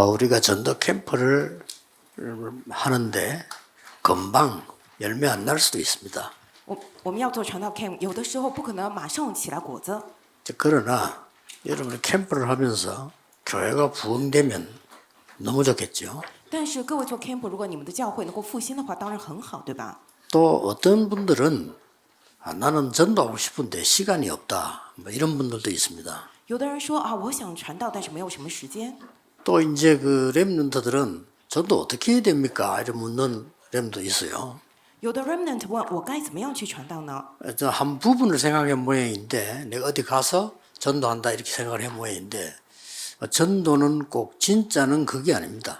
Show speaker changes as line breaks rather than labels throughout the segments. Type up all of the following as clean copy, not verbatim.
우리가 전도 캠프를 하는데 금방 열매 안 날 수도 있습니다.
我们要做传道 camp， 有的时候不可能马上起来果子。
그러나 여러분이 캠프를 하면서 교회가 부흥되면 너무 좋겠죠.
但是各位做 camp， 如果你们的教会能够复兴的话，当然很好，对吧？
또 어떤 분들은 나는 전도하고 싶은데 시간이 없다. 뭐 이런 분들도 있습니다.
有的人说啊，我想传道，但是没有什么时间。
또 이제 그 렘넌트들은 전도 어떻게 해야 됩니까? 이런 묻는 렘도 있어요.
有的 remnant 问我该怎么样去传道呢？
저 한 부분을 생각해 모양인데 내가 어디 가서 전도한다 이렇게 생각을 해 모양인데 전도는 꼭 진짜는 그게 아닙니다.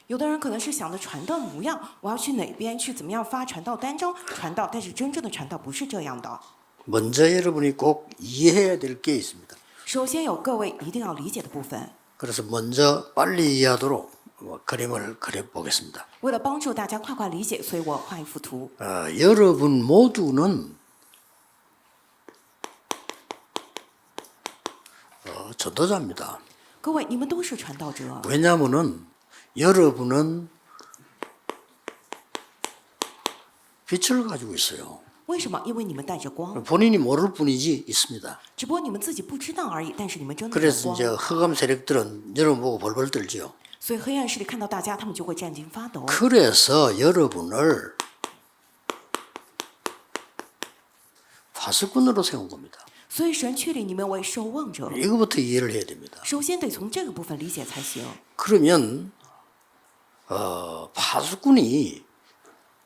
有的人可能是想着传道模样，我要去哪边去怎么样发传道单张传道，但是真正的传道不是这样的。
먼저 여러분이 꼭 이해해야 될 게 있습니다.
首先有各位一定要理解的部分。
그래서 먼저 빨리 이해하도록 그림을 그려보겠습니다.
为了帮助大家快快理解，所以我画一幅图。
여러분 모두는 전도자입니다.
各位，你们都是传道者，
왜냐하면은 여러분은 빛을 가지고 있어요.
为什么？因为你们带着光，
본인이 모를 뿐이지 있습니다.
只不过你们自己不知道而已。但是你们真的有
그래서
光
이제 ， 흑암 세력들은 여러분 보고 벌벌 떨지요.
所以黑暗势力看到大家，他们就会战惊发抖。
그래서 여러분을 파수꾼으로 세운 겁니다.
所以神确立你们为守望者，
이거부터 이해를 해야 됩니다.
首先得从这个部分理解才行。
그러면 파수꾼이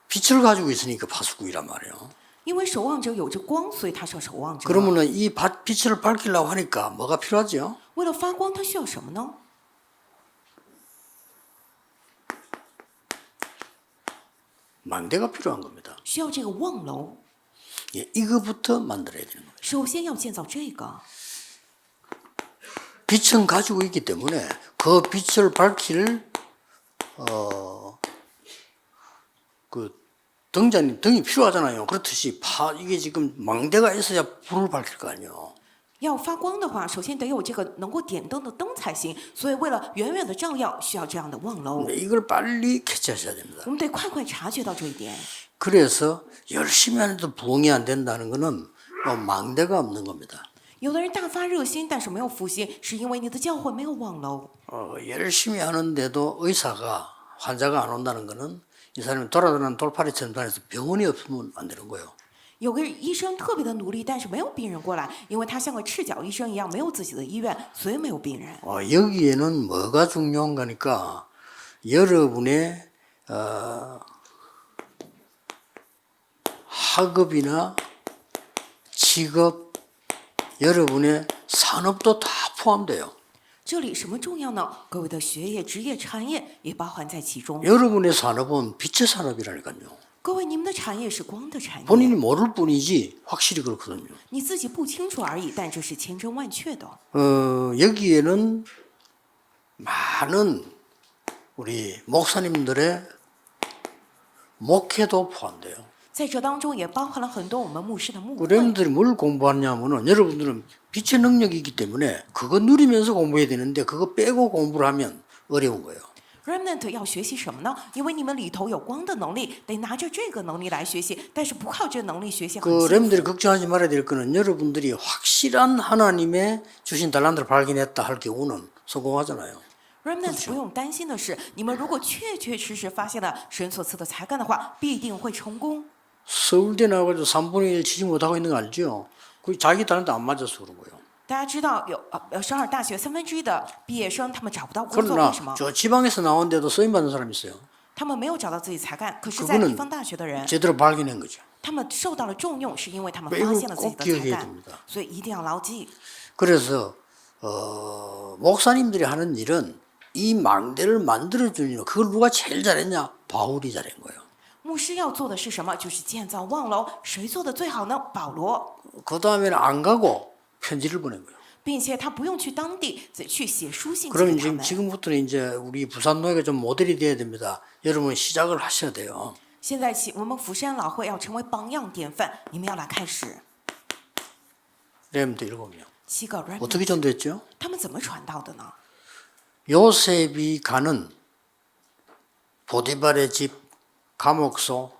빛을 가지고 있으니까 파수꾼이란 말이에요.
因为守望者有着光，所以他是守望者。
그러면은 이 빛을 밝히려고 하니까 뭐가 필요하죠?
为了发光，他需要什么呢？
망대가 필요한 겁니다.
需要这个望楼。
예, 이거부터 만들어야 되는 거예요.
首先要建造这个，
빛은 가지고 있기 때문에 그 빛을 밝힐 그 등이 필요하잖아요. 그렇듯이 이게 지금 망대가 있어야 불을 밝힐 거 아니에요.
要发光的话，首先得有这个能够点灯的灯才行。所以为了远远的照耀，需要这样的望楼。
이걸 빨리 캐치하셔야 됩니다.
我们得快快察觉到这一点。
그래서 열심히 하는데도 부흥이 안 된다는 것은 망대가 없는 겁니다.
有的人大发热心，但是没有复兴，是因为你的教会没有望楼。
열심히 하는데도 의사가 환자가 안 온다는 것은 이 사람이 돌아다니는 돌팔이처럼 다녀서 병원이 없으면 안 되는 거예요.
有个医生特别的努力，但是没有病人过来，因为他像个赤脚医生一样，没有自己的医院，所以没有病人。
여기에는 뭐가 중요한 거니까 여러분의 학업이나 직업, 여러분의 산업도 다 포함돼요.
这里什么重要呢？各位的学业、职业、产业也包含在其中。
여러분의 산업은 빛의 산업이라니까요.
各位，你们的产业是光的产业，
본인이 모를 뿐이지 확실히 그렇거든요.
你自己不清楚而已，但这是千真万确的。
여기에는 많은 우리 목사님들의 목회도 포함돼요.
在这当中也包含了很多我们牧师的牧会。
여러분들이 뭘 공부하냐면은 여러분들은 빛의 능력이 있기 때문에 그거 누리면서 공부해야 되는데 그거 빼고 공부를 하면 어려운 거예요.
Remnant 要学习什么呢？因为你们里头有光的能力，得拿着这个能力来学习，但是不靠这能力学习很
그
辛苦。
렘들이 걱정하지 말아야 될 거는 여러분들이 확실한 하나님의 주신 달란트를 발견했다 할 경우는 성공하잖아요.
Remnant 不用担心的是，你们如果确确实实发现了神所赐的才干的话，必定会成功。
서울대 나와가지고 3분의 1 치지 못하고 있는 거 알죠? 그 자기 달란트 안 맞아서 그런 거예요.
大家知道有首尔大学1/3的毕业生，他们找不到工作，
그러나
为什么？
저 지방에서 나온데도 쓰임 받는 사람이 있어요.
他们没有找到自己才干，可是，在地方大学的人，
제대로 발견한 거죠.
他们受到了重用，是因为他们
이거
发现了自己
꼭
的才
기억해야
干，
됩니다.
所以一定要牢记。
그래서 목사님들이 하는 일은 이 망대를 만들어주는 일, 그걸 누가 제일 잘했냐? 바울이 잘한 거예요.
牧师要做的是什么？就是建造望楼。谁做的最好呢？保罗，
그 다음에는 안 가고 편지를 보낸 거예요.
并且他不用去当地去写书信寄
그러면
给他们。
지금부터는 이제 우리 부산노예가 좀 모델이 돼야 됩니다. 여러분 시작을 하셔야 돼요.
现在起，我们釜山老会要成为榜样典范，你们要来开始。
렘도 7명.
7个 remnant，
어떻게 전도했죠?
他们怎么传道的呢？
요셉이 가는 보디발의 집, 감옥소,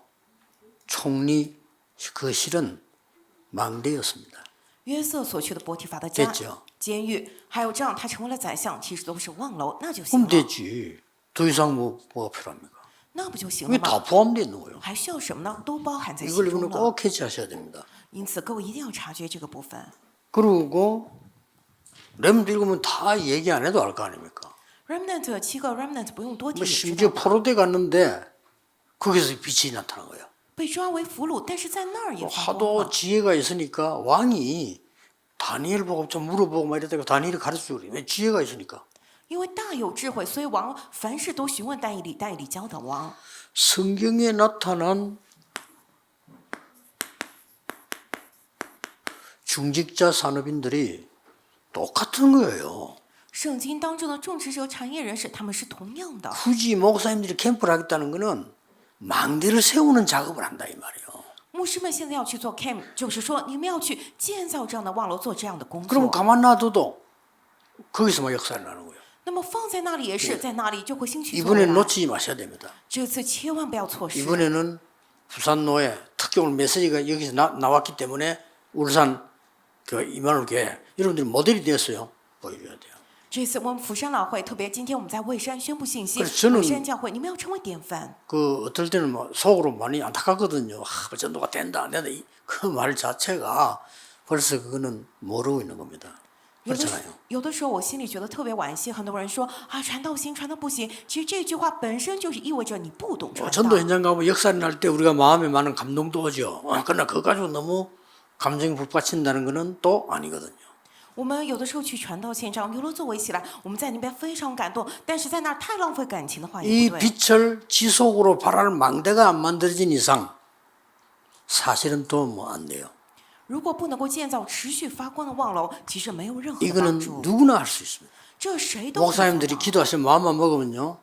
총리 그 실은 망대였습니다.
约瑟所去的波提法的家
됐죠. 、
监狱，还有让他成为了宰相，其实都是望楼，那就
그럼
行了，
되지. 더 이상 뭐가 필요합니까?
那不就行
이게
了吗？
다 포함되어 있는 거예요.
还需要什么呢？都包含在其
이걸
中
이분은
了。
꼭 캐치하셔야 됩니다.
因此，各位一定要察觉这个部分。
그리고 렘드 읽으면 다 얘기 안 해도 알 거 아닙니까?
Remnant 7个 Remnant 不用多提
뭐
也知
심지어
道的，
포로대 갔는데 거기서 빛이 나타난 거예요.
被抓为俘虏，但是在那儿也发光
하도
了。
지혜가 있으니까 왕이 다니엘 보고 좀 물어보고 막 이러다가 다니엘이 가르쳐주고 그래. 왜 지혜가 있으니까.
因为大有智慧，所以王凡事都询问但以理，但以理教导王。
성경에 나타난 중직자 산업인들이 똑같은 거예요.
圣经当中的种植者、产业人士，他们是同样的。
굳이 목사님들이 캠프를 하겠다는 거는 망대를 세우는 작업을 한다 이 말이에요.
牧师们现在要去做 camp，就是说你们要去建造这样的望楼，做这样的工
그럼
作。
가만 놔둬도 거기서만 역사를 나는 거예요.
那么放在那里也是，在那里就会兴起作
이번엔
用来。
놓치지 마셔야 됩니다.
这次千万不要错失。
이번에는 부산노에 특히 오늘 메시지가 여기서 나왔기 때문에 울산 그 이만울 교회 여러분들이 모델이 되었어요. 보여줘야 돼요.
这次我们釜山老会，特别今天我们在蔚山宣布信息，
그래서 저는
蔚山教会，你们要成为典范。
그 어떨 때는 뭐 속으로 많이 안타깝거든요. 아, 전도가 된다 안 된다 그 말 자체가 벌써 그거는 모르고 있는 겁니다.
有的时
그렇잖아요.
有的时候，我心里觉得特别惋惜。很多人说啊，传道行，传道不行。其实这句话本身就是意味着你不懂传
전도
道。
현장 가면 역사를 날 때 우리가 마음에 많은 감동도 오죠. 그러나 그거 가지고 너무 감정이 북받친다는 거는 또 아니거든요.
我们有的时候去传道现场，有了作为起来，我们在那边非常感动，但是在那儿太浪费感情的话
이
也不对。
빛을 지속으로 발하는 망대가 안 만들어진 이상 사실은 또 뭐 안 돼요.
如果不能够建造持续发光的望楼，其实没有任何的
이거는
帮助。
누구나 할 수 있습니다.
这谁都可以做
목사님들이
到。
기도하시면 마음만 먹으면요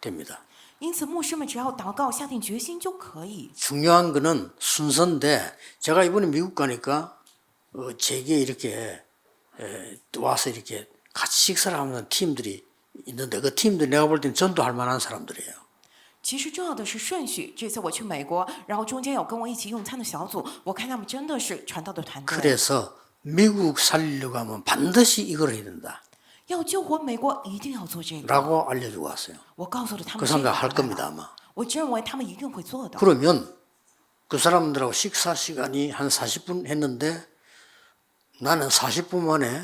됩니다.
因此，牧师们只要祷告、下定决心就可以。
중요한 거는 순서인데 제가 이번에 미국 가니까 제게 이렇게 와서 이렇게 같이 식사를 하는 팀들이 있는데 그 팀들 내가 볼 땐 전도할 만한 사람들이에요.
其实重要的是顺序。这次我去美国，然后中间有跟我一起用餐的小组，我看他们真的是传道的团队。
그래서 미국 살리려고 하면 반드시 이걸 해야 된다
要救活美国，一定要做这个。
라고 알려주고 왔어요.
我告诉了他
그
们这个
생각
回
할
来
겁니다
了
아마.
我认为他们一定会做的。
그러면 그 사람들하고 식사 시간이 한 40분 했는데 나는 40분 만에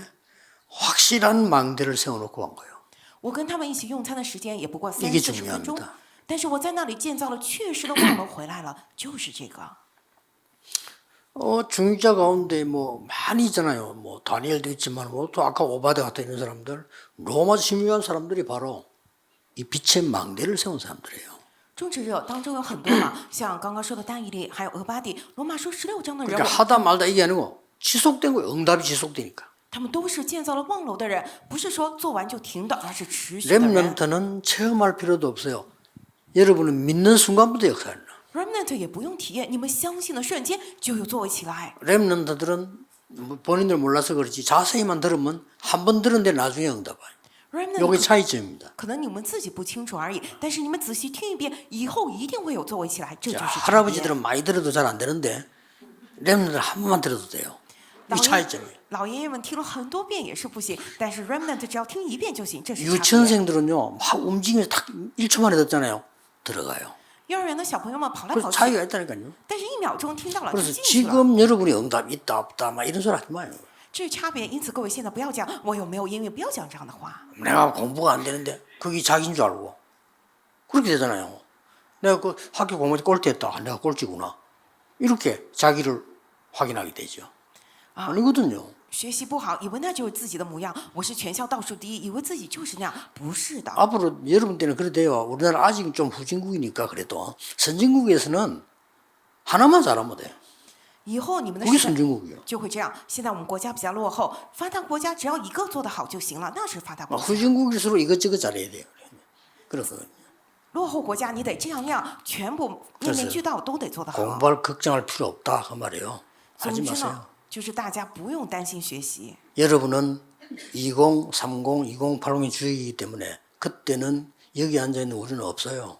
확실한 망대를 세워놓고 간 거예요.
我跟他们一起用餐的时间也不过
이게
30-40分钟
중요합니다. ，
但是我在那里建造了确实的望楼回来了，就是这个。
중자 가운데 뭐 많이 있잖아요. 뭐 다니엘도 있지만 뭐 또 아까 오바데 같은 이런 사람들 로마 심유한 사람들이 바로 이 빛의 망대를 세운 사람들이에요.
种植者当中有很多嘛，像刚刚说的但以理，还有俄巴底，罗马书16章的人
그러니까
物，
하다 말다 이게 아니고 지속된 거예요. 응답이 지속되니까.
他们都是建造了望楼的人，不是说做完就停的，而是持续的人。
렘넌트는 체험할 필요도 없어요. 여러분은 믿는 순간부터 역사를 나.
Remnant 也不用体验，你们相信的瞬间就有作为起来。
렘넌트들은 본인들 몰라서 그렇지 자세히만 들으면 한 번 들은데 나중에 응답해요.
Remnant
요게 차이점입니다.
可能你们自己不清楚而已，但是你们仔细听一遍，以后一定会有作为起来，这就
자,
是差别。
할아버지들은 많이 들어도 잘 안 되는데 렘넌트는 한 번만 들어도 돼요. 이 차이점이에요.
老爷爷们听了很多遍也是不行，但是 Remnant 只要听一遍就行，这是差别。
유치원생들은요 막 움직이면서 딱 1초 만에 듣잖아요. 들어가요.
幼儿园的小朋友们跑来
그래서
跑去，
차이가 있다니까요.
但是1秒钟听到了就
그래서
进去了，
지금 여러분이 응답 있다 없다 막 이런 소리 하지 마요.
这是差别。因此各位现在不要讲我有没有音乐，不要讲这样的话。
내가 공부가 안 되는데 그게 자기인 줄 알고 그렇게 되잖아요. 내가 그 학교 공부할 때 꼴찌했다. 내가 꼴찌구나. 이렇게 자기를 확인하게 되죠. 아니거든요.
学习不好，以为那就是自己的模样。我是全校倒数第一，以为自己就是那样，不是的。
앞으로 여러분 때는 그래 돼요. 우리나라 아직 좀 후진국이니까 그래도 선진국에서는 하나만 잘하면 돼요.
以后你们的
그게
时代
선진국이에요.
就会这样。现在我们国家比较落后，发达国家只要一个做得好就行了，那是发达国家。
후진국일수록 이것저것 잘해야 돼요. 그렇거든요.
落后国家你得这样那样，全部面面俱到都得做得好。
공부할 걱정할 필요 없다 그 말이에요.
总
하지
之
마세요.
呢，就是大家不用担心学习。
여러분은 2030, 2080의 주역이기 때문에 그때는 여기 앉아 있는 우리는 없어요.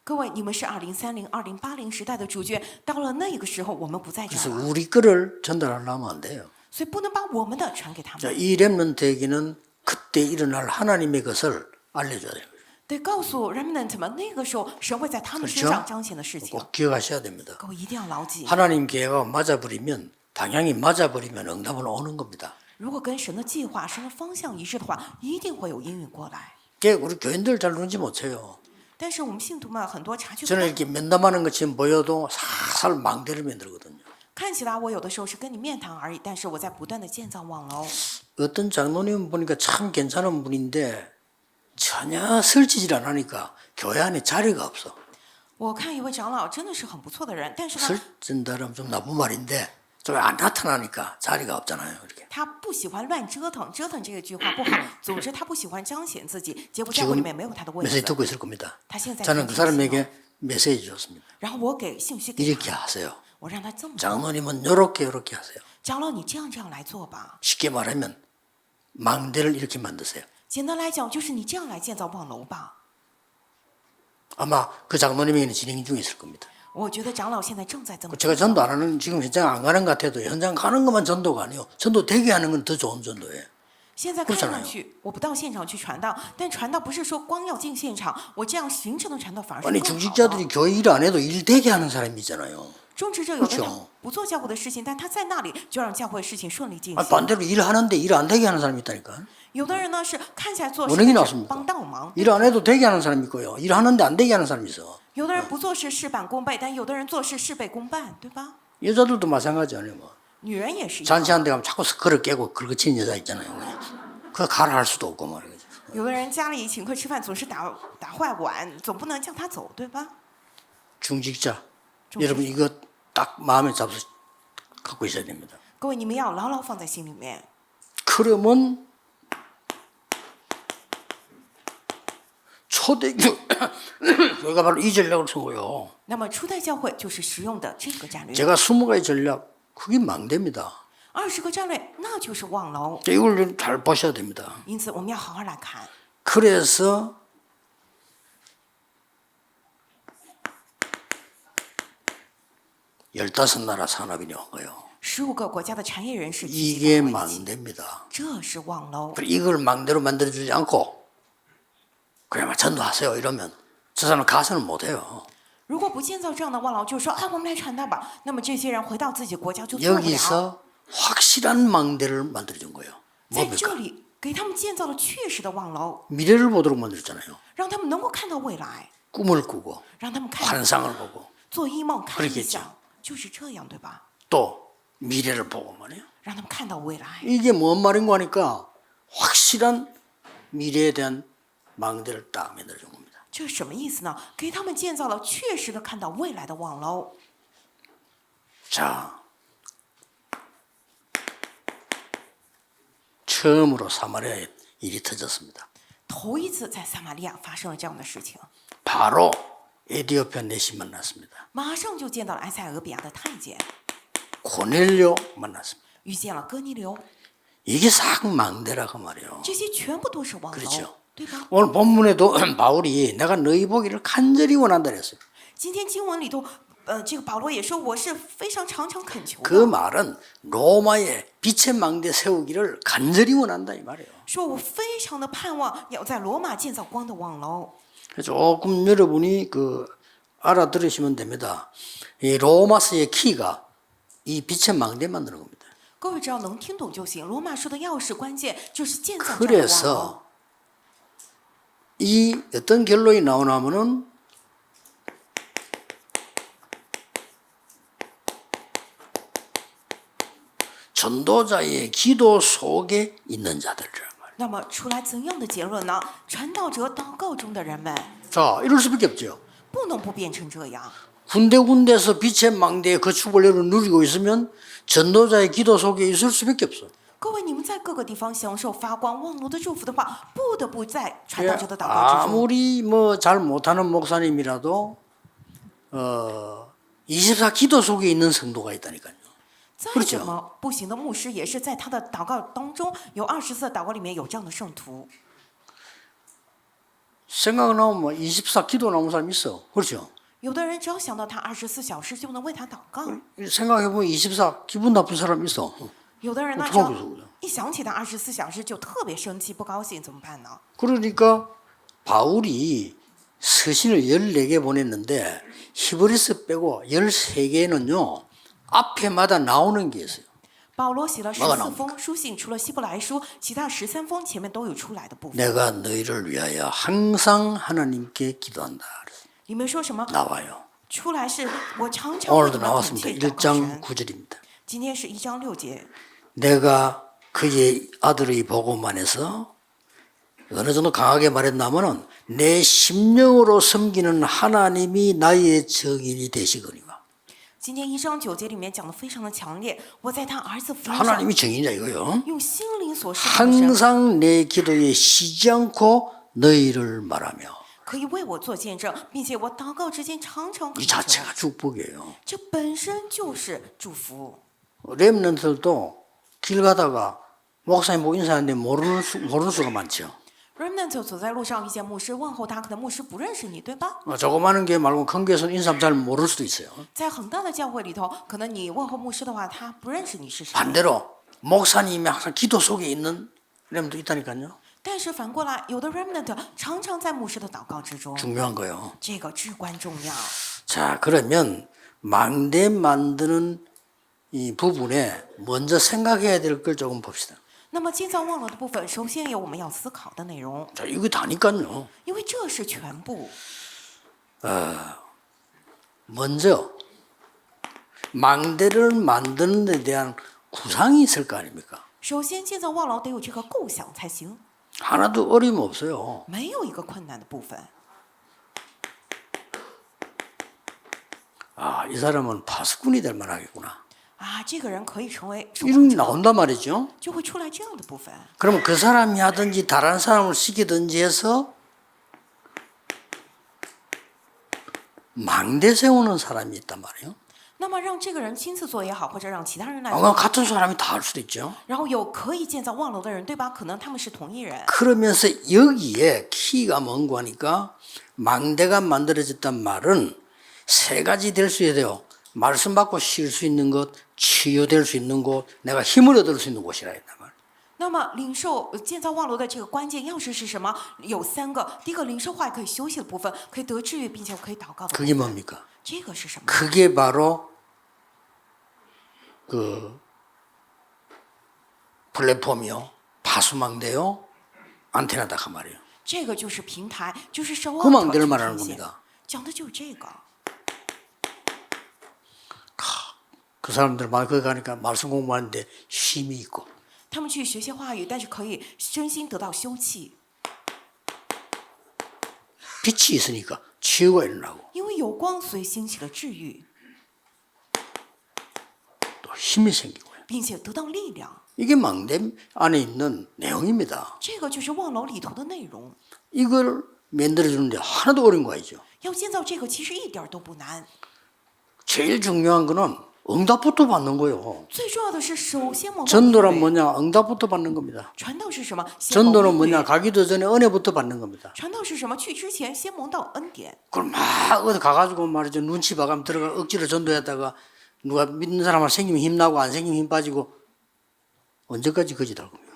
各位，你们是2030、2080时代的主角，到了那个时候，我们不在这
그래서
儿了，
우리 거를 전달하려면 안 돼요.
所以不能把我们的传给他
자,
们，
이 렘넌트에게는 그때 일어날 하나님의 것을 알려줘야 돼요.
得告诉 remnant 们，那个时候神会在他们身上彰显的事情，
꼭 기억하셔야 됩니다.
各位一定要牢记。
하나님 계획과 맞아버리면 당연히 맞아버리면 응답은 오는 겁니다.
如果跟神的计划、神的方向一致的话，一定会有应允过来。
그게 우리 교인들 잘 누르지 못해요.
但是我们信徒们很多察觉不
저는
到，
이렇게 면담하는 것처럼 보여도 살살 망대를 만들거든요.
看起来我有的时候是跟你面谈而已，但是我在不断的建造网楼。
어떤 장로님 보니까 참 괜찮은 분인데 전혀 설치질 안 하니까 교회 안에 자리가 없어.
我看一位长老真的是很不错的人，但是呢，
설진다라면 좀 나쁜 말인데 좀 안 나타나니까 자리가 없잖아요. 이렇게.
他不喜欢乱折腾，折腾这个句话不好。总之，他不喜欢彰显自己，结果教会里面没有他的位
메시지
置。
듣고 있을 겁니다.
他现在
저는 그
听信息了
사람에게 메시지 줬습니다.
然后我给信息给
이렇게
他，
하세요.
我让他这么做。
장로님은 요렇게 하세요.
长老，你这样来做吧。
쉽게 말하면 망대를 이렇게 만드세요.
简单来讲，就是你这样来建造望楼吧。
아마 그 장로님에게는 진행 중에 있을 겁니다.
我觉得长老现在正在这么做。
제가 전도 안 하는 지금 현장 안 가는 것 같아도 현장 가는 것만 전도가 아니요. 전도 되게 하는 건 더 좋은 전도예요.
现在看上去我不到现场去传道，但传道不是说光要进现场，我这样行程的传道反而是
아니
更好的。
중직자들이 교회 일 안 해도 일 되게 하는 사람이 있잖아요.
中职者有的人
그렇죠
不做教会的事情，但他在那里就让教会事情顺利进
아,
行。
반대로 일 하는데 일 안 되게 하는 사람이 있다니까.
有的人呢是看起来做
어느
事
게
但是
낫습니까?
帮倒忙，
일 안 해도 되게 하는 사람이 있고요. 일 하는데 안 되게 하는 사람이 있어.
有的人不做事事半功倍，但有的人做事事倍功半，对吧？
여자들도 마찬가지 아니에요. 뭐.
女人也是一样，
잔치한 데 가면 자꾸 스크를 깨고 그렇게 치는 여자 있잖아요. 그거 가라 할 수도 없고 말이죠.
有的人家里请客吃饭总是打坏碗，总不能叫他走，对吧？
중직자.
중직자.
여러분 이거 딱 마음에 잡수 갖고 있어야 됩니다.
各位，你们要牢牢放在心里面。
그러면 초대교 여기가 바로 이 전략을 쓰고요.
那么初代教会就是实用的这个战略，
제가 20가지 전략 그게 망대입니다.
20个战略那就是望楼，
이걸 좀 잘 보셔야 됩니다.
因此我们要好好来看。
그래서 열다섯 나라 산업인이 온 거예요.
15个国家的产业人士聚集
이게
到一起，
망대입니다.
这是望楼。
그리고 이걸 망대로 만들어주지 않고 그냥 전도하세요 이러면 저 사람 가서는 못해요.
如果不建造这样的望楼，就说啊，我们来传道吧，那么这些人回到自己国家就做不了。
여기서 확실한 망대를 만들어준 거예요.
在这
뭡니까?
里给他们建造了确实的望楼，
미래를 보도록 만들었잖아요.
让他们能够看到未来，
꿈을 꾸고
让他们看
환상을 보고
做异梦、看异
그렇겠죠
象，就是这样，对吧？
또 미래를 보고 말이에요.
让他们看到未来。
이게 뭔 말인가 하니까 확실한 미래에 대한 망대를 딱 만들어준 겁니다.
这是什么意思呢？给他们建造了确实的看到未来的望楼。
자, 처음으로 사마리아에 일이 터졌습니다.
头一次在撒玛利亚发生了这样的事情，
바로 에디오피아 내시 만났습니다.
马上就见到了埃塞俄比亚的太监，
고넬료 만났습니다.
遇见了哥尼流，
이게 싹 망대라고 말이에요.
这些全部都是望
그렇죠
楼，对吧？
오늘 본문에도 바울이 내가 너희 보기를 간절히 원한다 그랬어요.
今天经文里头，这个保罗也说，我是非常常常恳求
그
的，
말은 로마에 빛의 망대 세우기를 간절히 원한다 이 말이에요.
说我非常的盼望要在罗马建造光的望楼。
조금 여러분이 알아들으시면 됩니다. 이 로마서의 키가 이 빛의 망대 만드는 겁니다.
各位只要能听懂就行。罗马书的钥匙关键就是建造这样的望楼。
그래서 이 어떤 결론이 나오냐면은 전도자의 기도 속에 있는 자들이란 말이에요.
那么出来怎样的结论呢？传道者祷告中的人们
자, 이럴 수밖에 없죠.
不能不变成这样。
군데군데서 빛의 망대에 거축을 누리고 있으면 전도자의 기도 속에 있을 수밖에 없어.
各位，你们在各个地方享受发光望楼的祝福的话，不得不在传
예,
道者的祷告之中。
아무리 잘 못하는 목사님이라도 24 기도 속에 있는 성도가 있다니까요.
再
그렇죠
怎么不行的牧师，也是在他的祷告当中有24的祷告里面有这样的圣徒。
생각나면 뭐 24 기도 나오는 사람 있어. 그렇죠?
有的人只要想到他24小时就能为他祷告，
생각해보면 24 기분 나쁜 사람 있어.
有的人呢，只
어떡하겠어
要
그냥.
一想起他24小时就特别生气、不高兴，怎么办呢？
그러니까 바울이 서신을 14개 보냈는데 히브리서 빼고 13개는요. 앞에마다 나오는 게 있어요.
保罗写了
뭐가
14
나옵니까
封书信，除了希伯来书，其他13封前面都有出来的部分。
내가 너희를 위하여 항상 하나님께 기도한다.
里面说什么？
나와요.
出来是我常常为你
오늘도
们恳
나왔습니다.
切祷告
1장
神。
9절입니다.
今天是1章6节。
내가 그의 아들의 복음만에서 어느 정도 강하게 말했나면은 내 심령으로 섬기는 하나님이 나의 정인이 되시거니와.
今天1章9节里面讲的非常的强烈，我在他儿子福音上
하나님이 정인이다 이거요.
用心灵所侍奉的神，
항상 내 기도에 쉬지 않고 너희를 말하며
可以为我做见证，并且我祷告之间常常
이
恳求，
자체가 축복이에요.
这本身就是祝福。
렘넌트들도 길 가다가 목사님 보고 인사하는데 모르는 수가 많죠.
Remnant 走在路上遇见牧师问候他，可能牧师不认识你，对吧？
조그마한 게 말고 큰 교회에서는 인사하면 잘 모를 수도 있어요.
在很大的教会里头，可能你问候牧师的话，他不认识你是谁。
반대로 목사님이 항상 기도 속에 있는 렘도 있다니까요.
但是反过来，有的 Remnant 常常在牧师的祷告之中，
중요한 거요.
这个至关重要。
자, 그러면 망대 만드는 이 부분에 먼저 생각해야 될 걸 조금 봅시다.
那么建造望楼的部分，首先有我们要思考的内容，
자, 이거 다니까요.
因为这是全部。
먼저 망대를 만드는 데 대한 구상이 있을 거 아닙니까?
首先，建造望楼得有这个构想才行，
하나도 어림없어요.
没有一个困难的部分。
아, 이 사람은 파수꾼이 될 만하겠구나.
啊，这个人可以成为守
이런 게
望者，
나온단 말이죠.
就会出来这样的部分。
그러면 그 사람이 하든지 다른 사람을 시키든지 해서 망대 세우는 사람이 있단 말이에요.
那么让这个人亲自做也好，或者让其他人来
아,
做，
같은 사람이 다 할 수도 있죠.
然后有可以建造望楼的人，对吧？可能他们是同一人。
그러면서 여기에 키가 뭔고 하니까 망대가 만들어졌단 말은 세 가지 될 수 있어요. 말씀 받고 쉴 수 있는 것, 치유될 수 있는 곳, 내가 힘을 얻을 수 있는 곳이라 했단 말이에요.
那么领受建造望楼的这个关键钥匙是什么？有3个。第一个，领受话语可以休息的部分，可以得治愈，并且可以祷告的部
그게
分。
뭡니까?
这个是什么？
그게 바로 그 플랫폼이요, 파수망대요, 안테나다 그 말이에요.
这个就是平台，就是守
그
望
망대를
者
말하는
呈现
겁니다.
讲的就是这个。
그 사람들만 거기 가니까 말씀 공부하는데 쉼이 있고
他们去学习话语，但是可以身心得到休憩，
빛이 있으니까 치유가 일어나고
因为有光，所以兴起了治愈，
또 힘이 생기고요.
并且得到力量。
이게 망대 안에 있는 내용입니다.
这个就是望楼里头的内容。
이걸 만들어주는데 하나도 어려운 거 아니죠.
要建造这个，其实一点都不难。
제일 중요한 거는 응답부터 받는 거예요.
最重要的是，首先蒙到
전도란
应允
뭐냐? 응답부터 받는 겁니다.
传道是什么？先蒙
전도는
应
뭐냐?
允
가기도 전에 은혜부터 받는 겁니다.
传道是什么？去之前先蒙到恩典。
그걸 막 어디 가가지고 말이죠. 눈치 봐가면 들어가 억지로 전도했다가 누가 믿는 사람한테 생기면 힘나고 안 생기면 힘 빠지고 언제까지 거짓할 겁니까?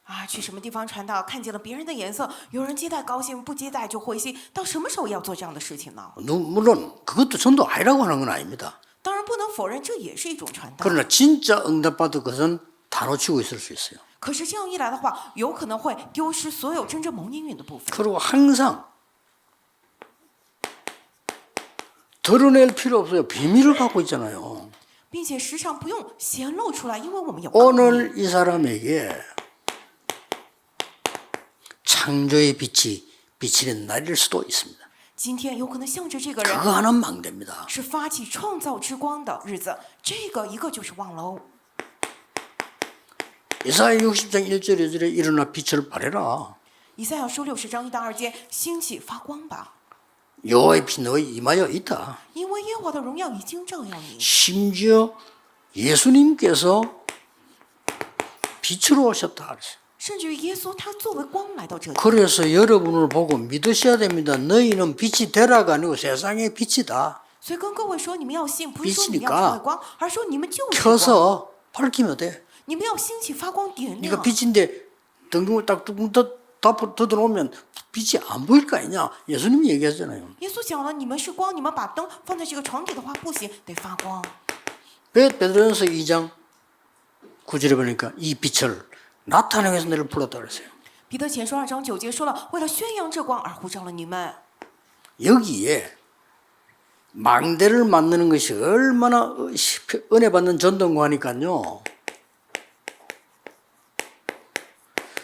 啊，去什么地方传道，看见了别人的颜色，有人接待高兴，不接待就灰心，到什么时候要做这样的事情呢？
물론 그것도 전도 아니라고 하는 건 아닙니다.
当然不能否认，这也是一种传道。
그러나 진짜 응답받은 것은 다 놓치고 있을 수 있어요.
可是这样一来的话，有可能会丢失所有真正蒙应允的部分，
그리고 항상 드러낼 필요 없어요. 비밀을 갖고 있잖아요.
并且时常不用显露出来，因为我们有奥秘。
오늘 이 사람에게 창조의 빛이 비치는 날일 수도 있습니다.
今天有可能向着这个人
그거 하나는 망대입니다.
是发起创造之光的日子，这个一个就是望楼。
이사야 60장 1절 2절에 일어나 빛을 발해라.
以赛亚书60章1到2节，兴起发光吧，
여호와의 빛 너희 임하여 있다.
因为耶和华的荣耀已经照耀你，
심지어 예수님께서 빛으로 오셨다 그랬어요.
甚至于耶稣他作为光来到这里。
그래서 여러분을 보고 믿으셔야 됩니다. 너희는 빛이 되라가 아니고 세상의 빛이다.
所以跟各位说，你们要信，不是说你们
빛이니까
要成为光，而是说你们就是光。
켜서 밝히면 돼.
你们要兴起发光点
네가
亮。
빛인데 등등을 딱 뚜껑 닫아놓으면 빛이 안 보일 거 아니냐. 예수님이 얘기하잖아요.
耶稣讲了，你们是光，你们把灯放在这个床底的话不行，得发光。
베드로전서 2장 9절에 보니까 이 빛을 나타내기 위해서 너를 불렀다 그랬어요.
彼得前书2章9节说了，为了宣扬这光而呼召了你们。
여기에 망대를 만드는 것이 얼마나 은혜 받는 전도인가 하니까요.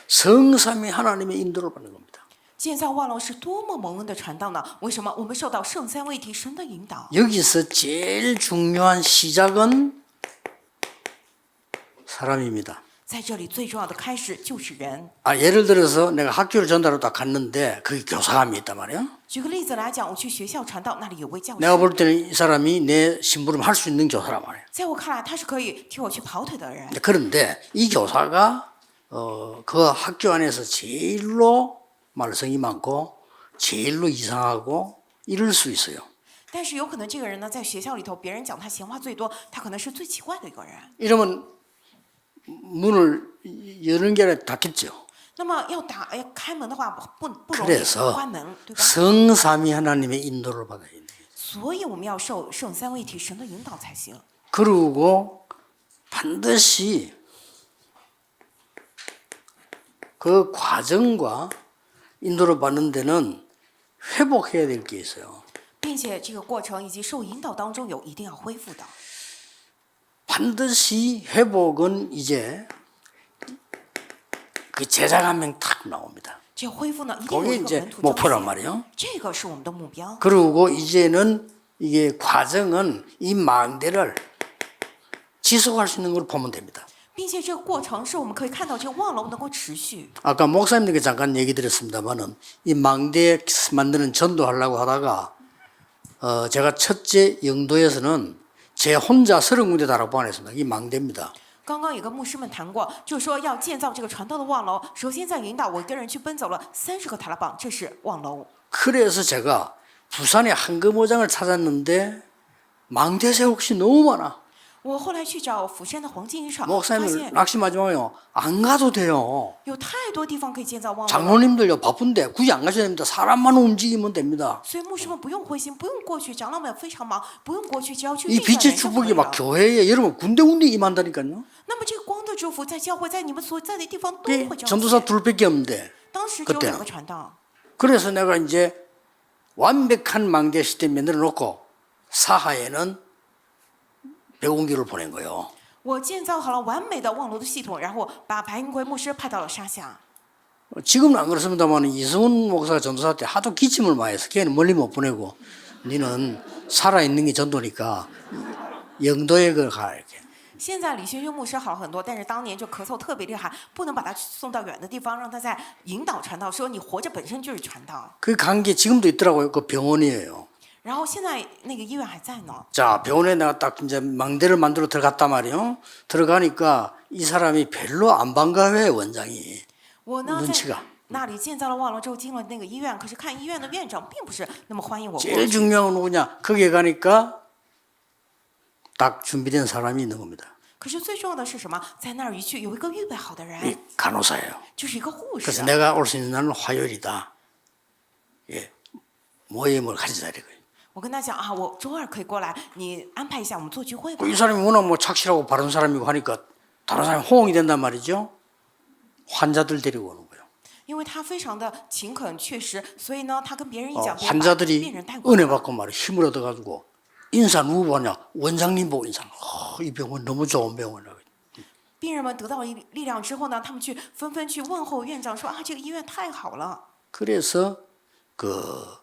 성삼위 하나님의 인도를 받는 겁니다.
建造万楼是多么蒙恩的传道呢？为什么我们受到圣三位一体神的引导？
여기서 제일 중요한 시작은 사람입니다.
在这里最重要的开始就是人。
예를 들어서 내가 학교를 전달하러 딱 갔는데 거기 교사감이 있단 말이에요.
举个例子来讲，我去学校传道，那里有位教
내가
师，
볼 때는 이 사람이 내 심부름 할 수 있는 교사란 말이에요.
在我看来，他是可以替我去跑腿的人。
그런데 이 교사가 그 학교 안에서 제일로 말썽이 많고 제일로 이상하고 이럴 수 있어요.
但是有可能这个人呢，在学校里头，别人讲他闲话最多，他可能是最奇怪的一个人。
이러면 문을 여는 게 아니라 닫겠죠.
那么要开门的话，不容易
그래서
关门，对吧？
성삼위 하나님의 인도를 받아야 돼요.
所以我们要受圣三位一体神的引导才行。
그리고 반드시 그 과정과 인도를 받는 데는 회복해야 될 게 있어요.
并且这个过程以及受引导当中有一定要恢复的。
반드시 회복은 이제 그 제자가 한 명 탁 나옵니다.
这恢复呢，一定有
그게
一个
이제
门徒
목표란
彰显，
말이에요.
这个是我们的目标。
그리고 이제는 이게 과정은 이 망대를 지속할 수 있는 걸 보면 됩니다.
并且这个过程是我们可以看到这个望楼能够持续。
아까 목사님들께 잠깐 얘기 드렸습니다만은 이 망대 만드는 전도하려고 하다가 제가 첫째 영도에서는 제 혼자 30군데 다락방을 했습니다. 이 망대입니다.
刚刚有个牧师们谈过，就是说要建造这个传道的望楼，首先在引导我一个人去奔走了30个塔拉邦，这是望楼。
그래서 제가 부산에 황금오장을 찾았는데 망대 세옥이 너무 많아.
我后来去找釜山的黄金渔场，发
목사님을
现
낙심하지 마요. 안 가도 돼요.
有太多地方可以建造望楼了。
장로님들요 바쁜데 굳이 안 가셔야 됩니다. 사람만 움직이면 됩니다.
所以牧师们不用灰心，不用过去，长老们非常忙，不用过去，只要去
이
运算
빛의
人就可
축복이
以
막
了。
교회에 여러분 군데군데 임한다니까요.
那么这个光的祝福在教会，在你们所在的地方都
이
会彰
전도사
显。
둘밖에 없는데
当时只有
그때는
2个传道，
그래서 내가 이제 완벽한 망대 시스템 만들어 놓고 사하에는 백운기를 보낸 거예요.
我建造好了完美的望楼的系统，然后把白云奎牧师派到了沙下。
지금은 안 그렇습니다만 이승훈 목사가 전도사 때 하도 기침을 많이 해서 걔는 멀리 못 보내고 니는 살아있는 게 전도니까 영도에 가 이렇게.
现在李轩轩牧师好很多，但是当年就咳嗽特别厉害，不能把他送到远的地方，让他在引导传道，说你活着本身就是传道。
그 관계 지금도 있더라고요. 그 병원이에요.
然后现在那个医院还在呢。
자, 병원에 내가 딱 이제 망대를 만들어 들어갔단 말이에요. 들어가니까 이 사람이 별로 안 반가워해 원장이.
我呢在
눈치가
那里建造了望楼之后，进了那个医院，可是看医院的院长并不是那么欢迎我过
제일
去。
중요한 건 누구냐? 거기에 가니까 딱 준비된 사람이 있는 겁니다.
可是最重要的是什么？在那儿一去有一个预备好的
이
人，
간호사예요.
就是一个护士
그래서 。 내가 올 수 있는 날은 화요일이다. 예, 모임을 가지자 이거예요.
我跟他讲啊，我周2可以过来，你安排一下我们做聚会吧。
이 사람이 워낙 뭐 착실하고 바른 사람이고 하니까 다른 사람이 호응이 된단 말이죠. 환자들 데리고 오는 거예요.
因为他非常的勤恳确实，所以呢，他跟别人一讲，别人把病
환자들이
人带过
은혜
来。
받고 말이야 힘을 얻어가지고 인사 누구 보냐 원장님 보고 인사. 이 병원 너무 좋은 병원이라고.
病人们得到力量之后呢，他们去纷纷去问候院长说啊，这个医院太好了。
그래서 그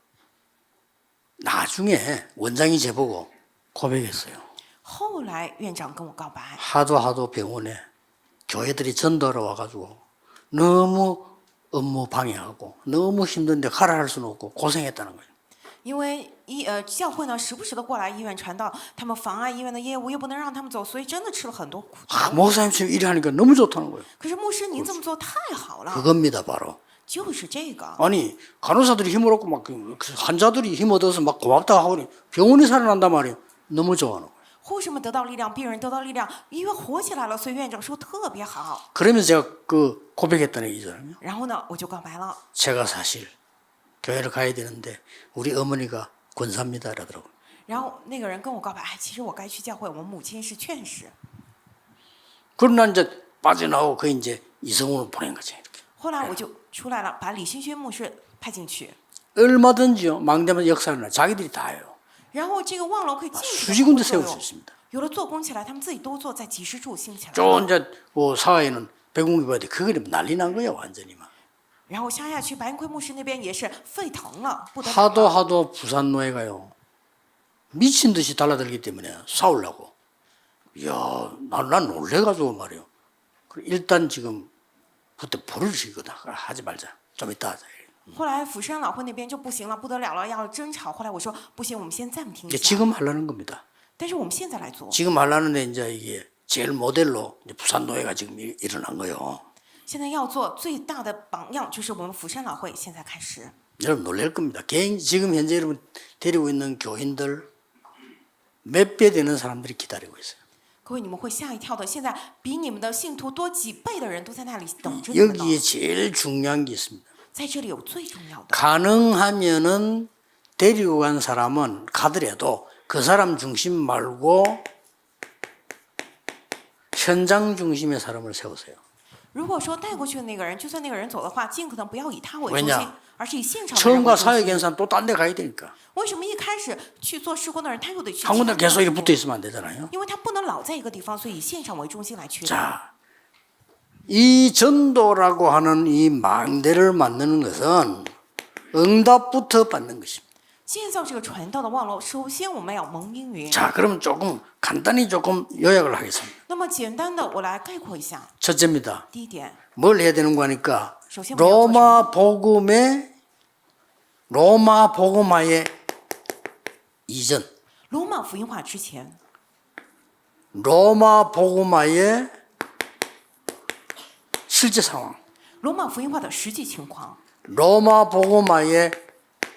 나중에 원장이 제보고 고백했어요.
后来院长跟我告白，
하도 병원에 교회들이 전도하러 와가지고 너무 업무 방해하고 너무 힘든데 가라 할 수는 없고 고생했다는 거예요.
因为教会呢时不时的过来医院传道，他们妨碍医院的业务，又不能让他们走，所以真的吃了很多苦头。
목사님처럼 일하니까 너무 좋다는 거예요.
可是牧师您这么做太好了，
그겁니다, 바로.
就是这个。
아니 간호사들이 힘을 얻고 막 환자들이 힘 얻어서 막 고맙다 하고 병원이 살아난단 말이에요. 너무 좋아하는 거예요.
护士们得到力量，病人得到力量，医院活起来了，所以院长说特别好。
그러면서 제가 그 고백했다는 얘기잖아요.
然后呢，我就告白了。
제가 사실 교회를 가야 되는데 우리 어머니가 권사입니다 이러더라고요.
然后那个人跟我告白，哎，其实我该去教会，我母亲是劝士。
그러나 이제 빠져나오고 그 이제 이성훈을 보낸 거죠. 이렇게.
后来我就出来了，把李新轩牧师派进去。
얼마든지요. 망대면 역사는 자기들이 다 해요.
然后这个望楼可以进去
수십 군데 세울 수 있습니다.
有了做工起来，他们自己都做，在几十处兴起来。
저 이제 뭐 사회에는 백운기 봐야 돼. 그게 난리 난 거예요, 완전히 막.
然后乡下去白云奎牧师那边也是沸腾了，不得了
하도 부산 노예가요. 미친 듯이 달라들기 때문에 싸우려고. 이야, 난 놀래가지고 말이에요. 일단 지금부터 불을 지거든. 하지 말자. 좀 이따 하자.
后来釜山老会那边就不行了，不得了了，要争吵。后来我说不行，我们先暂停一
이제
下。
지금 하려는 겁니다.
但是我们现在来做。
지금 하려는데 이제 이게 제일 모델로 이제 부산 노예가 지금 일어난 거예요.
现在要做最大的榜样就是我们釜山老会，现在开始。
여러분 놀랄 겁니다. 지금 현재 여러분 데리고 있는 교인들 몇 배 되는 사람들이 기다리고 있어요.
各位，你们会吓一跳的。现在比你们的信徒多几倍的人都在那里等着你们呢。
여기에 제일 중요한 게 있습니다.
在这里有最重要的，
가능하면은 데리고 간 사람은 가더라도 그 사람 중심 말고 현장 중심의 사람을 세우세요.
如果说带过去的那个人，就算那个人走的话，尽可能不要以他为中
왜냐
心，而是以现场的人
처음과
为中
사회
心。
견산 또 딴 데 가야 되니까
为什么一开始去做施工的人，他又得去其
한
他
군데
地
계속
方
이렇게
做
붙어 있으면 안 되잖아요.
因为他不能老在一个地方，所以以现场为中心来驱动。
자, 이 전도라고 하는 이 망대를 만드는 것은 응답부터 받는 것입니다.
建造这个传道的望楼，首先我们要蒙应允。
자, 그럼 조금 간단히 조금 요약을 하겠습니다.
那么简单的，我来概括一下。
첫째입니다.
第一点，
뭘 해야 되는 거니까
首先我们要做什么？
로마 복음화의 이전,
罗马福音化之前，
로마 복음화의 실제 상황,
罗马福音化的实际情况，
로마 복음화의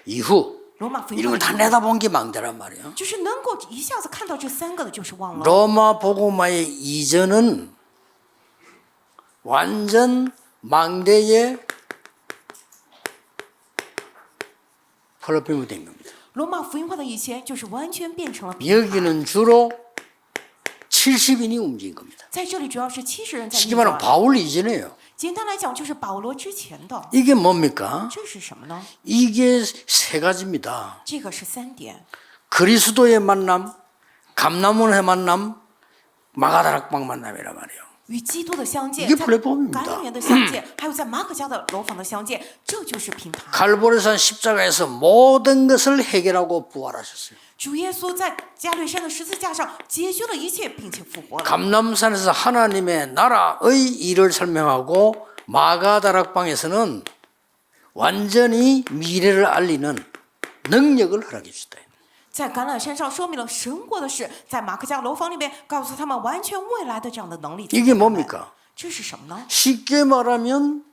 이후
罗马福音
이런
化
걸 다
之后
내다본 게 망대란 말이에요.
就是能够一下子看到这三个的，就是望楼。
로마 복음화의 이전은 완전 망대의 플랫폼이 된 겁니다.
罗马福音化的以前就是完全变成了平台，
여기는 주로 70인이 움직인 겁니다.
在这里主要是70人在
쉽게
运
말하면
转。
바울 이전이에요.
简单来讲，就是保罗之前的。
이게 뭡니까?
这是什么呢？
이게 세 가지입니다.
这个是3点：
그리스도의 만남, 감람원의 만남, 마가다락방 만남이란 말이에요.
与基督的相见，
이게
在
플랫폼입니다.
橄榄园的相见，还有在马可家的楼房的相见，这就是平台。
갈보리산 십자가에서 모든 것을 해결하고 부활하셨어요.
主耶稣在加略山的十字架上解决了一切，并且复活了。
감람산에서 하나님의 나라의 일을 설명하고 마가다락방에서는 완전히 미래를 알리는 능력을 허락해 주셨다.
在橄榄山上说明了神国的事，在马可家楼房里面告诉他们完全未来的这样的能力。
이게 뭡니까?
这是什么呢？
쉽게 말하면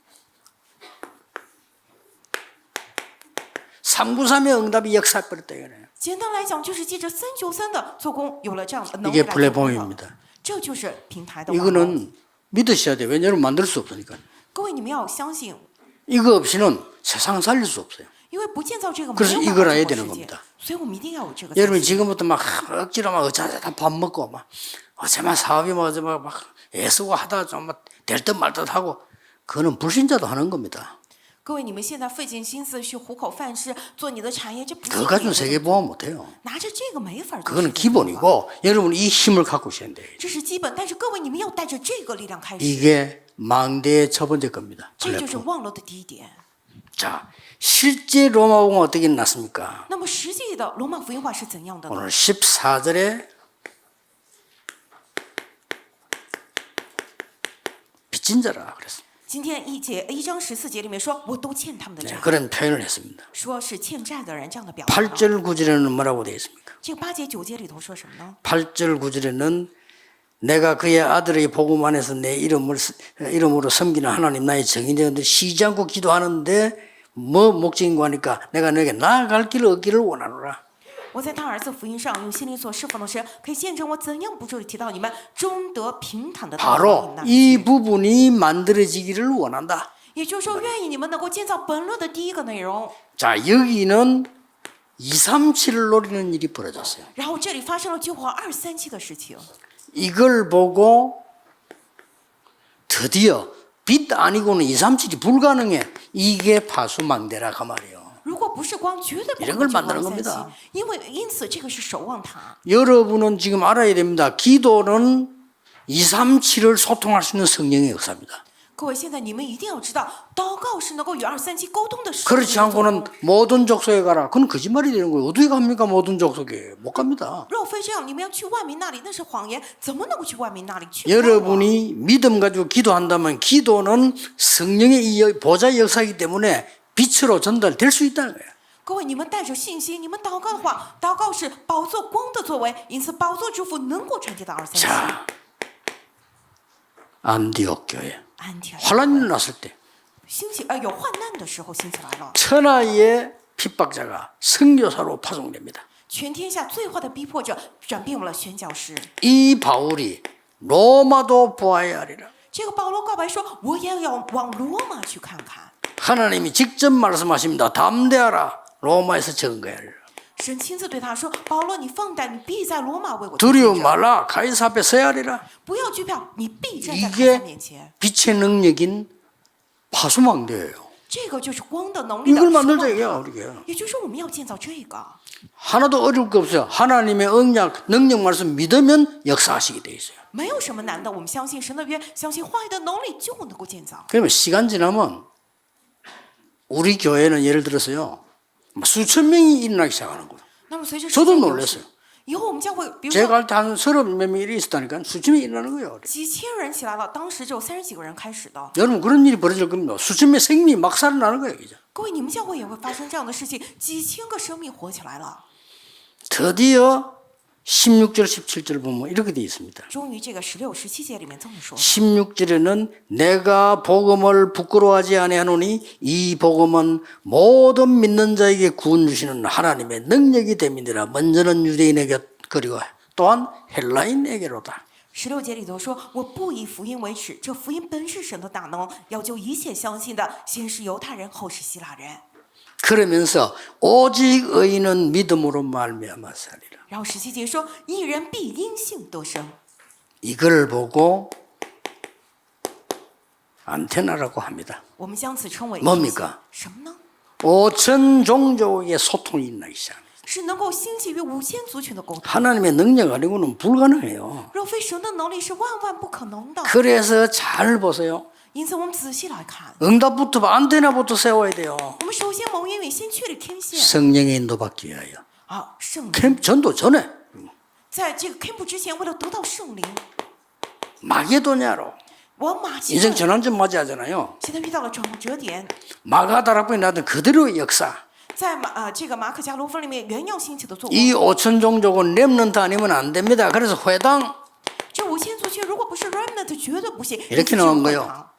393의 응답이 역사해버렸다 이거네요.
简单来讲，就是借着393的做工，有了这样的能力
이게
来做工了。
플랫폼입니다.
这就是平台的网络。
이거는 믿으셔야 돼요. 왜냐하면 만들 수 없으니까.
各位，你们要相信，
이거 없이는 세상 살릴 수 없어요.
因为不建造这个，没
그래서
有
이걸
办法
해야
做
되는
世界
겁니다. 。
所以我们一定要有这个。
여러분 지금부터 막 억지로 막 어쩌다 밥 먹고 막 어쩌면 사업이 뭐 어쩌면 막 애쓰고 하다가 좀 될 듯 말 듯 하고 그거는 불신자도 하는 겁니다.
各位，你们现在费尽心思去糊口饭吃，做你的产业，这不
그거
是
가지고 세계보험 못해요.
拿着这个没法做。
그거는 기본이고 여러분 이 힘을 갖고 있어야 돼요.
这是基本，但是各位，你们要带着这个力量开始。
이게 망대의 첫 번째 겁니다.
这就是
플랫폼.
望楼的第一点。
자, 실제 로마복음 어떻게 났습니까?
那么实际的罗马福音化是怎样的呢？
오늘 14절에 빚진 자라 그랬어요.
今天1章14节里面说，我都欠他们的债，
그런 표현을 했습니다.
说是欠债的人这样的表达。
8절 9절에는 뭐라고 되어 있습니까?
这个8节9节里头说什么呢？
8절 9절에는 내가 그의 아들의 복음 안에서 내 이름으로 섬기는 하나님 나의 정인되었는데 쉬지 않고 기도하는데 뭐 목적인고 하니까 내가 너에게 나아갈 길을 얻기를 원하노라.
我在他儿子福音上用心灵所侍奉的神，可以见证我怎样不住地提到你们终得平坦的道路。
바로 이 부분이 만들어지기를 원한다.
也就是说，愿意你们能够建造本论的第一个内容。
자, 여기는 237을 노리는 일이 벌어졌어요.
然后这里发生了救活237的事情。
이걸 보고 드디어 빛 아니고는 237이 불가능해. 이게 파수망대라 그 말이에요.
如果不是光，绝对不
이런
会
걸
救活
만드는 겁니다.
237，因此这个是守望塔。
여러분은 지금 알아야 됩니다. 기도는 237을 소통할 수 있는 성령의 역사입니다.
各位，现在你们一定要知道，祷告是能够与237沟通的事。
그렇지 않고는 모든 족속에 가라. 그건 거짓말이 되는 거예요. 어떻게 갑니까? 모든 족속에. 못 갑니다.
若非这样，你们要去万民那里，那是谎言，怎么能够去万民那里去？
여러분이 믿음 가지고 기도한다면 기도는 성령의 이 보좌의 역사이기 때문에 빛으로 전달될 수 있다는 거예요.
各位，你们带着信心，你们祷告的话，祷告是宝座光的作为，因此宝座祝福能够传递到237。
자, 안디옥 교회
安提阿
환란이 일어났을 때
有患难的时候兴起来了，
천하의 핍박자가 선교사로 파송됩니다.
全天下最坏的逼迫者转变为了宣教师。
이 바울이 로마도 보아야 하리라.
这个保罗告白说：“我也要往罗马去看看。
하나님이 직접 말씀하십니다. 담대하라. 로마에서 증거하리라.
神亲自对他说：“保罗，你放胆，你必在罗马为我
두려워
见证，
말라. 가이사 앞에 서야 하리라.
不要惧怕，你必站在凯撒
이게
面前。
빛의 능력인 파수망대예요.
这个就是光的能力的
이걸
守望
만들자
塔
이게야 우리게.
也就是说，我们要建造这个。
하나도 어려울 거 없어요. 하나님의 언약, 능력 말씀 믿으면 역사하시게 돼 있어요.
没有什么难的，我们相信神的约，相信话语的能力，就能够建造。
그러면 시간 지나면 우리 교회는 예를 들어서요. 수천 명이 일어나기 시작하는 거예요.
那么随着时
저도
间流
놀랐어요.
逝，以后我们教会，比如
제가
说
할 때 한 30몇 명이 있었다니까 수천 명이 일어나는 거예요.
几千人起来了，当时只有30几个人开始的。
여러분 그런 일이 벌어질 겁니다. 수천 명의 생명이 막 살아나는 거예요. 이제.
各位，你们教会也会发生这样的事情，几千个生命活起来了。
드디어 16절 17절 보면 이렇게 되어 있습니다.
终于，这个16、17节里面这么说。
16절에는 내가 복음을 부끄러워하지 아니하노니 이 복음은 모든 믿는 자에게 구원 주시는 하나님의 능력이 됨이니라. 먼저는 유대인에게 그리고 또한 헬라인에게로다.
16节里头说：“我不以福音为耻，这福音本是神的大能，要救一切相信的，先是犹太人，后是希腊人。”
그러면서 오직 의인은 믿음으로 말미암아 살리라.
然后17节说：“一人必因信得生。
이걸 보고 안테나라고 합니다. ”
我们将此称为
뭡니까
什么呢？
5천 종족의 소통이 일어나기 시작합니다.
是能够兴起于5000族群的沟通。
하나님의 능력 아니고는 불가능해요.
若非神的能力是万万不可能的。
그래서 잘 보세요.
因此，我们仔细来看，
응답부터 안테나부터 세워야 돼요.
我们首先蒙应允，先确立天线。
성령의 인도받기 위하여.
啊，圣灵
캠 전도 전에
在这个 camp 之前，为了得到圣灵，
마게도냐로
往马其
인생
顿
전환점 맞이하잖아요.
现在遇到了转折点，
마가다락방에 나던 그대로의 역사.
在这个马可加罗分里面原要兴起的作
이
为。
5천 종족은 렘넌트 아니면 안 됩니다. 그래서 회당
这5000族群如果不是 remnant，绝对不行。
이렇게
尤其是
나온
会
거예요.
堂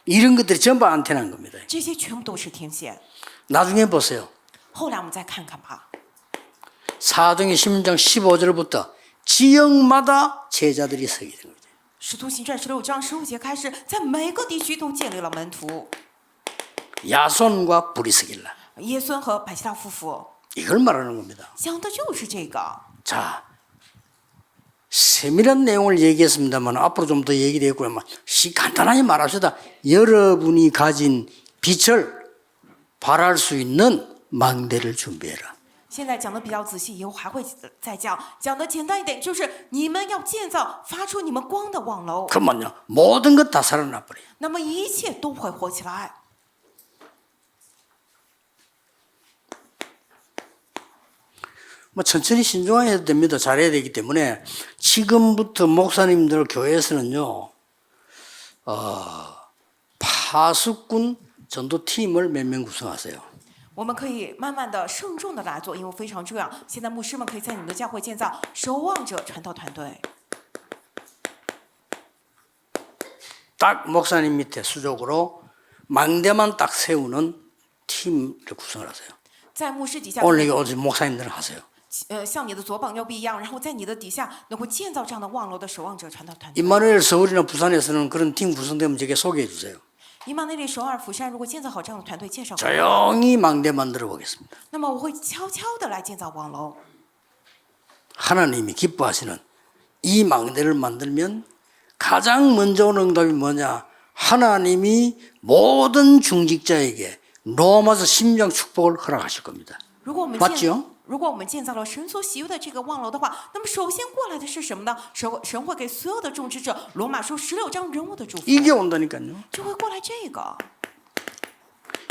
이런 것들이 전부 안테나인 겁니다.
这些全部都是天线。
나중에 보세요.
后来我们再看看吧。
사도행전 16장 15절부터 지역마다 제자들이 서게 된 거죠.
使徒行传16章15节开始，在每个地区都建立了门徒。
야손과 브리스길라.
耶孙和百希拉夫妇
이걸 말하는 겁니다.
讲的就是这个。
자, 세밀한 내용을 얘기했습니다만 앞으로 좀 더 얘기되겠고요. 간단하게 말합시다. 여러분이 가진 빛을 발할 수 있는 망대를 준비해라.
现在讲的比较仔细，以后还会再讲。讲的简单一点，就是你们要建造发出你们光的网楼，
그러면요, 모든 것 다 살아나 버려요.
那么一切都会活起来。
뭐 천천히 신중해야 됩니다. 잘해야 되기 때문에 지금부터 목사님들 교회에서는요, 파수꾼 전도팀을 몇 명 구성하세요.
我们可以慢慢的、慎重的来做，因为非常重要。现在牧师们可以在你们的教会建造守望者传道团队。
딱 목사님 밑에 수족으로 망대만 딱 세우는 팀을 구성을 하세요.
在牧师底下，
오늘 여기 오신 목사님들은 하세요.
像你的左膀右臂一样，然后在你的底下能够建造这样的望楼的守望者传道团队。
임마누엘 서울이나 부산에서는 그런 팀 구성되면 제게 소개해 주세요.
以马内利、首尔、釜山，如果建造好这样的团队，介绍给我，
조용히 망대 만들어 보겠습니다.
那么我会悄悄的来建造望楼。
하나님이 기뻐하시는 이 망대를 만들면 가장 먼저 오는 응답이 뭐냐? 하나님이 모든 중직자에게 로마서 심령 축복을 허락하실 겁니다.
如果我们
맞죠?
如果我们建造了神所喜悦的这个望楼的话，那么首先过来的是什么呢？神会给所有的种植者罗马书16章人物的祝福，
이게 온다니까요.
就会过来这个。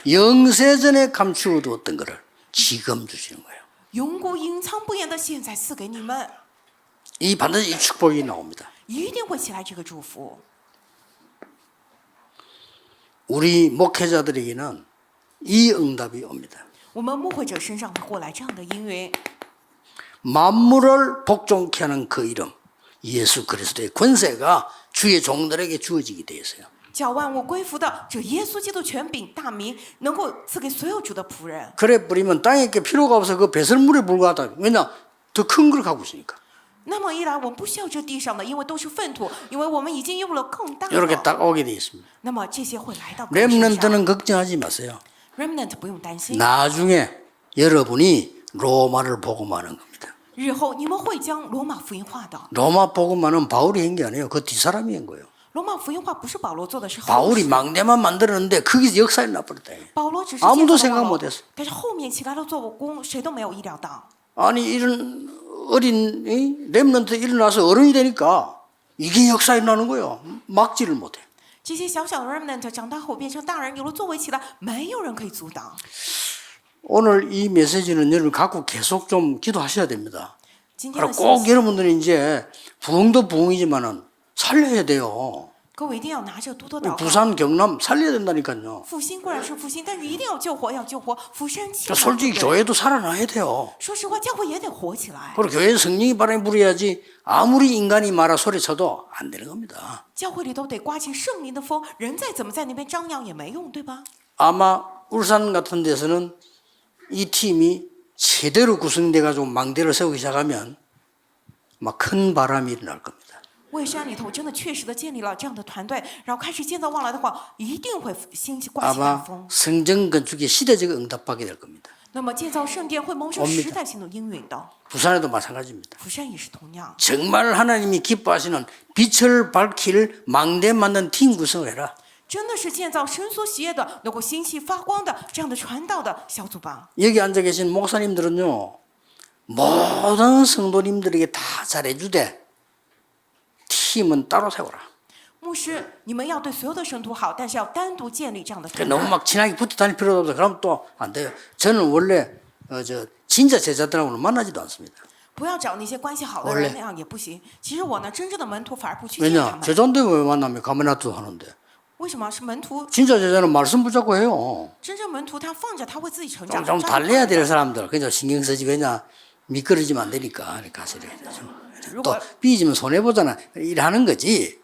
영세전에 감추어 두었던 거를 지금 주시는 거예요.
永古隐藏不言的，现在赐给你们，
이 반드시 이 축복이 나옵니다.
一定会起来这个祝福。
우리 목회자들에게는 이 응답이 옵니다.
我们牧会者身上会过来这样的应允，
만물을 복종케 하는 그 이름 예수 그리스도의 권세가 주의 종들에게 주어지게 되어 있어요.
叫万物归服的这耶稣基督权柄大名，能够赐给所有主的仆人。
그래 뿌리면 땅에 게 필요가 없어 그 배설물에 불과하다. 왜냐? 더 큰 걸 갖고 있으니까.
那么一来，我们不需要这地上的，因为都是粪土，因为我们已经用了更大
이렇게
的。
딱 오게 되어 있습니다.
那么这些会来到我们身上。
렘넌트는 걱정하지 마세요.
Remnant 不用担心，
나중에 여러분이 로마를 복음하는 겁니다.
日后你们会将罗马福音化的。
로마 복음하는 바울이 한 게 아니에요. 그 뒷사람이 한 거예요.
罗马福音化不是保罗做的，是后
바울이
世。
망대만 만들었는데 거기서 역사에 나버렸다.
保罗只是
아무도
建造
생각
了望楼
못했어.
但是后面起来了做工，谁都没有意料到。
아니 이런 어린 렘넌트 일어나서 어른이 되니까 이게 역사에 나는 거예요. 막지를 못해.
这些小小的 remnant 长大后变成大人，有了作为起来，没有人可以阻挡。
오늘 이 메시지는 여러분 갖고 계속 좀 기도하셔야 됩니다.
今天的信
꼭
息，
여러분들이 이제 부흥도 부흥이지만은 살려야 돼요.
各位一定要拿着多多祷告。
부산 경남 살려야 된다니까요.
复兴固然是复兴，但是一定要救活，要救活。釜山气
솔직히 교회도 살아나야 돼요.
说实话，教会也得活起来。
그리고 교회에 성령이 바람이 불어야지 아무리 인간이 말아 소리쳐도 안 되는 겁니다.
教会里头得刮起圣灵的风，人再怎么在那边张扬也没用，对吧？
아마 울산 같은 데서는 이 팀이 제대로 구성돼 가지고 망대를 세우기 시작하면 막 큰 바람이 일어날 겁니다.
蔚山里头真的确实的建立了这样的团队，然后开始建造望来的话，一定会兴起刮起大
아마
风。
성전 건축에 시대적 응답받게 될 겁니다.
那么建造圣殿会蒙受时代性的应允的，
부산에도 마찬가지입니다.
釜山也是同样。
정말 하나님이 기뻐하시는 빛을 밝힐 망대 만든 팀 구성을 해라.
真的是建造神所喜悦的、能够兴起发光的这样的传道的小组吧。
여기 앉아 계신 목사님들은요. 모든 성도님들에게 다 잘해주되 팀은 따로 세워라.
牧师，你们要对所有的圣徒好，但是要单独建立这样的团
너무
队。
막 친하게 붙어 다닐 필요도 없어. 그럼 또 안 돼요. 저는 원래 진짜 제자들하고는 만나지도 않습니다.
不要找那些关系好的
원래
人，那样也不行。其实我呢，真正的门徒反而不去见他
왜냐?
们。
제자인데 왜 만나면 가면놔도 하는데.
为什么是门徒？
진짜 제자는 말씀 붙잡고 해요.
真正门徒他放着，他会自己成长。
좀 달래야 될 사람들. 그냥 신경 쓰지. 왜냐? 미끄러지면 안 되니까. 이렇게 가서 이렇게 되죠. 또 삐지면 손해보잖아. 일하는 거지.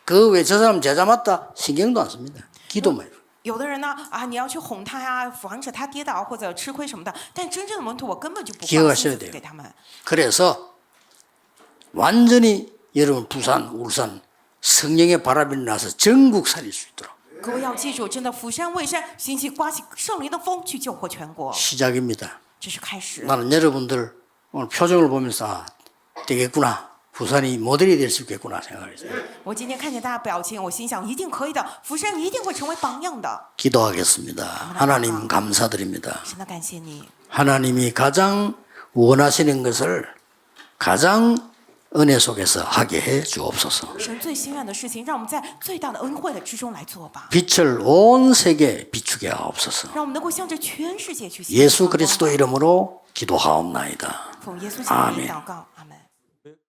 그 왜 저 사람 제자 맞다? 신경도 안 씁니다. 기도만 해요.
有的人呢，啊，你要去哄他呀，防止他跌倒或者吃亏什么的。但真正的门徒，我根本就不花心思给他们。
그래서 완전히 여러분 부산, 울산 성령의 바람이 나서 전국 살릴 수 있도록
各位要记住，真的釜山、蔚山兴起刮起圣灵的风，去救活全国。
시작입니다.
这是开始。
나는 여러분들 오늘 표정을 보면서 아, 되겠구나. 부산이 모델이 될 수 있겠구나 생각했어요.
我今天看见大家表情，我心想一定可以的，釜山一定会成为榜样的。
기도하겠습니다. 하나님 감사드립니다.
真的感谢你，
하나님이 가장 원하시는 것을 가장 은혜 속에서 하게 해 주옵소서.
神最心愿的事情，让我们在最大的恩惠的之中来做吧。
빛을 온 세계에 비추게 하옵소서.
让我们能够向着全世界去显
예수
光。
그리스도 이름으로 기도하옵나이다.
奉耶稣基督的名祷告，阿门。